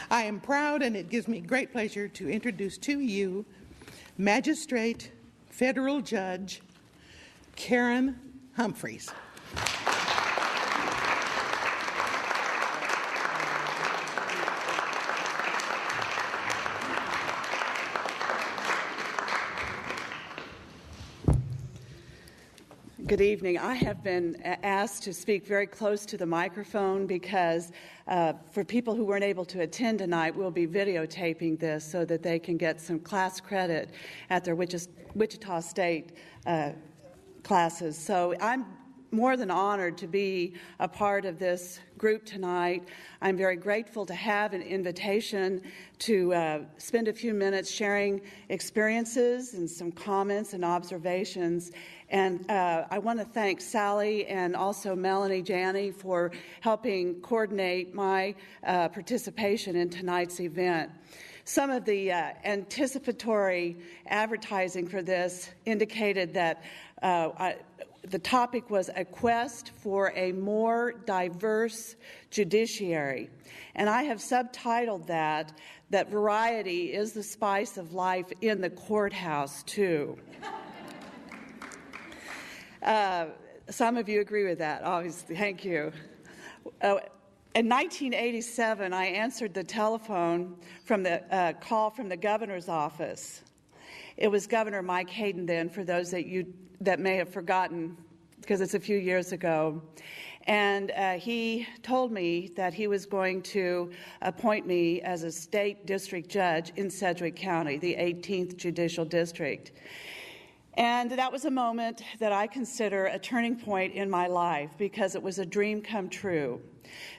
I am proud, and it gives me great pleasure to introduce to you Magistrate Federal Judge Karen Humphries. Good evening. I have been asked to speak very close to the microphone because for people who weren't able to attend tonight, we'll be videotaping this so that they can get some class credit at their Wichita State classes. So I'm more than honored to be a part of this group tonight. I'm very grateful to have an invitation to spend a few minutes sharing experiences and some comments and observations. And I want to thank Sally and also Melanie Janney for helping coordinate my participation in tonight's event. Some of the anticipatory advertising for this indicated that the topic was a quest for a more diverse judiciary. And I have subtitled that variety is the spice of life in the courthouse, too. Some of you agree with that, obviously. Thank you. In 1987, I answered the telephone from the call from the governor's office. It was Governor Mike Hayden then, for those that may have forgotten, because it's a few years ago. And he told me that he was going to appoint me as a state district judge in Sedgwick County, the 18th Judicial District. And that was a moment that I consider a turning point in my life because it was a dream come true.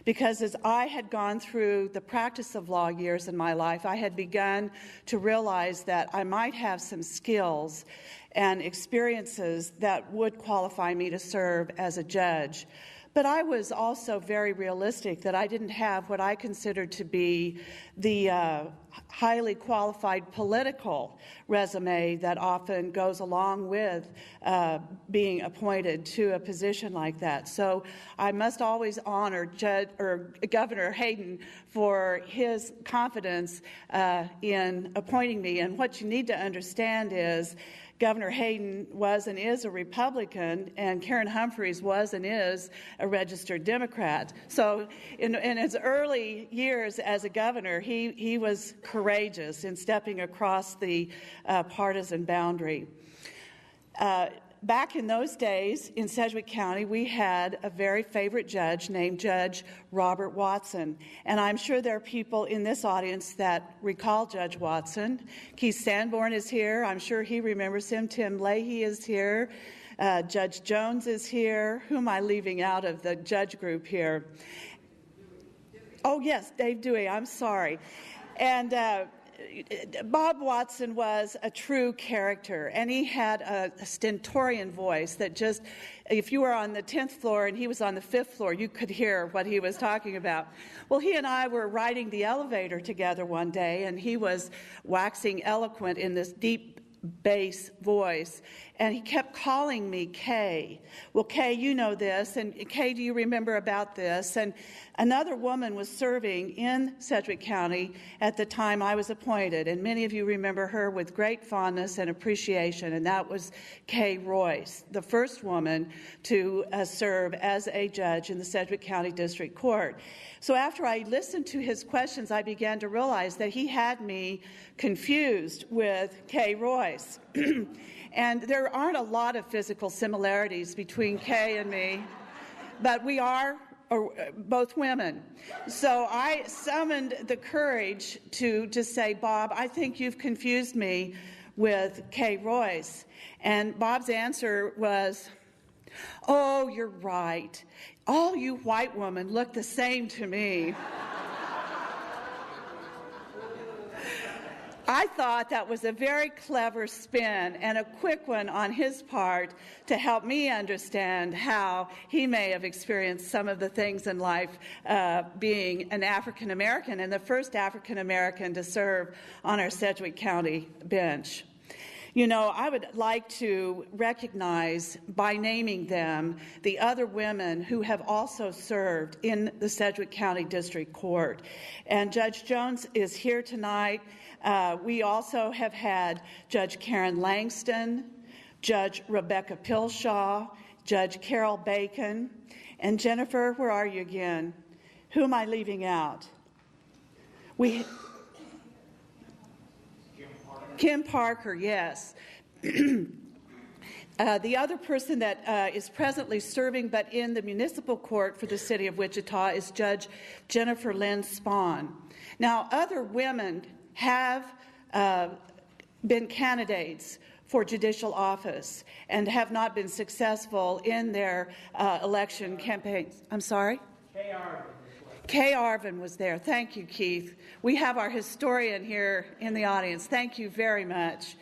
Because as I had gone through the practice of law years in my life, I had begun to realize that I might have some skills and experiences that would qualify me to serve as a judge. But I was also very realistic that I didn't have what I considered to be the highly qualified political resume that often goes along with being appointed to a position like that. So I must always honor Governor Hayden for his confidence in appointing me. And what you need to understand is Governor Hayden was and is a Republican, and Karen Humphries was and is a registered Democrat. So in his early years as a governor, he was courageous in stepping across the partisan boundary. Back in those days in Sedgwick County, we had a very favorite judge named Judge Robert Watson. And I'm sure there are people in this audience that recall Judge Watson. Keith Sanborn is here. I'm sure he remembers him. Tim Leahy is here. Judge Jones is here. Who am I leaving out of the judge group here? Oh, yes, Dave Dewey. I'm sorry. And Bob Watson was a true character, and he had a stentorian voice that just, if you were on the 10th floor and he was on the 5th floor, you could hear what he was talking about. Well, he and I were riding the elevator together one day, and he was waxing eloquent in this deep bass voice, and he kept calling me Kay. Well, Kay, you know this, and Kay, do you remember about this? And another woman was serving in Sedgwick County at the time I was appointed, and many of you remember her with great fondness and appreciation, and that was Kay Royce, the first woman to serve as a judge in the Sedgwick County District Court. So after I listened to his questions, I began to realize that he had me confused with Kay Royce. And there aren't a lot of physical similarities between Kay and me, but we are both women. So I summoned the courage to just say, Bob, I think you've confused me with Kay Royce. And Bob's answer was, oh, you're right. All you white women look the same to me. I thought that was a very clever spin and a quick one on his part to help me understand how he may have experienced some of the things in life being an African American and the first African American to serve on our Sedgwick County bench. You know, I would like to recognize, by naming them, the other women who have also served in the Sedgwick County District Court. And Judge Jones is here tonight. We also have had Judge Karen Langston, Judge Rebecca Pilshaw, Judge Carol Bacon, and Jennifer, where are you again? Who am I leaving out? Kim Parker, yes. The other person that is presently serving but in the municipal court for the city of Wichita is Judge Jennifer Lynn Spahn. Now, other women have been candidates for judicial office and have not been successful in their election campaigns. I'm sorry? Kay Arvin was there. Thank you, Keith. We have our historian here in the audience. Thank you very much.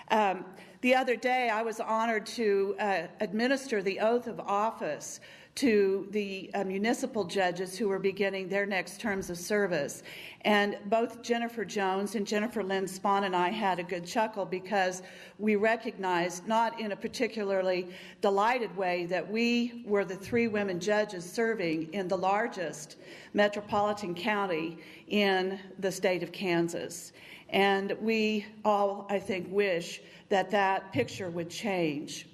The other day, I was honored to administer the oath of office to the municipal judges who were beginning their next terms of service. And both Jennifer Jones and Jennifer Lynn Spahn and I had a good chuckle because we recognized, not in a particularly delighted way, that we were the 3 women judges serving in the largest metropolitan county in the state of Kansas. And we all, I think, wish that that picture would change.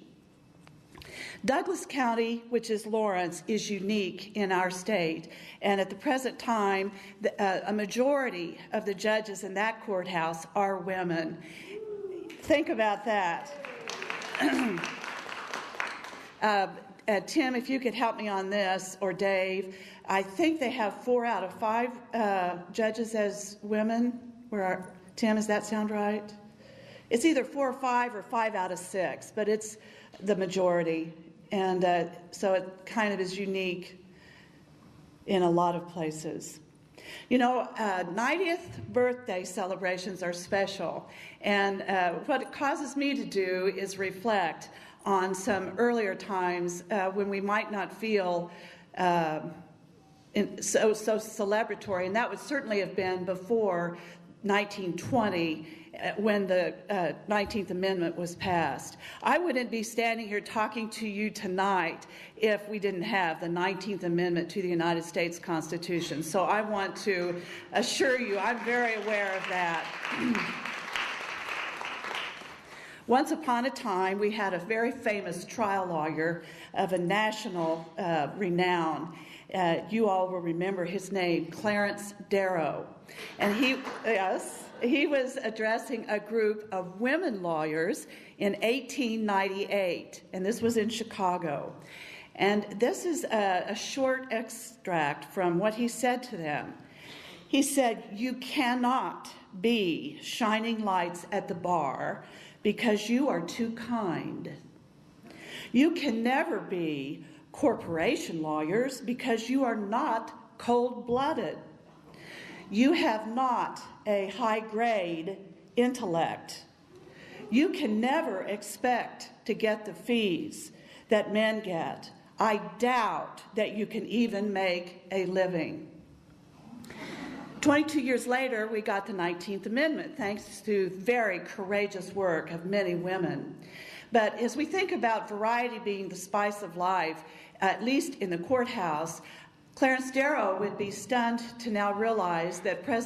Douglas County, which is Lawrence, is unique in our state, and at the present time, a majority of the judges in that courthouse are women. Think about that. Tim, if you could help me on this, or Dave, I think they have 4 out of 5 judges as women. Tim, does that sound right? It's either 4 or 5 or 5 out of 6, but it's the majority. And so it kind of is unique in a lot of places. You know, 90th birthday celebrations are special. And what it causes me to do is reflect on some earlier times when we might not feel so celebratory. And that would certainly have been before 1920, when the 19th Amendment was passed. I wouldn't be standing here talking to you tonight if we didn't have the 19th Amendment to the United States Constitution. So I want to assure you I'm very aware of that. Once upon a time, we had a very famous trial lawyer of a national renown. You all will remember his name, Clarence Darrow. And he was addressing a group of women lawyers in 1898, and this was in Chicago. And this is a short extract from what he said to them. He said, "You cannot be shining lights at the bar because you are too kind. You can never be corporation lawyers because you are not cold-blooded. You have not a high-grade intellect. You can never expect to get the fees that men get. I doubt that you can even make a living." 22 years later, we got the 19th Amendment, thanks to very courageous work of many women. But as we think about variety being the spice of life, at least in the courthouse, Clarence Darrow would be stunned to now realize that President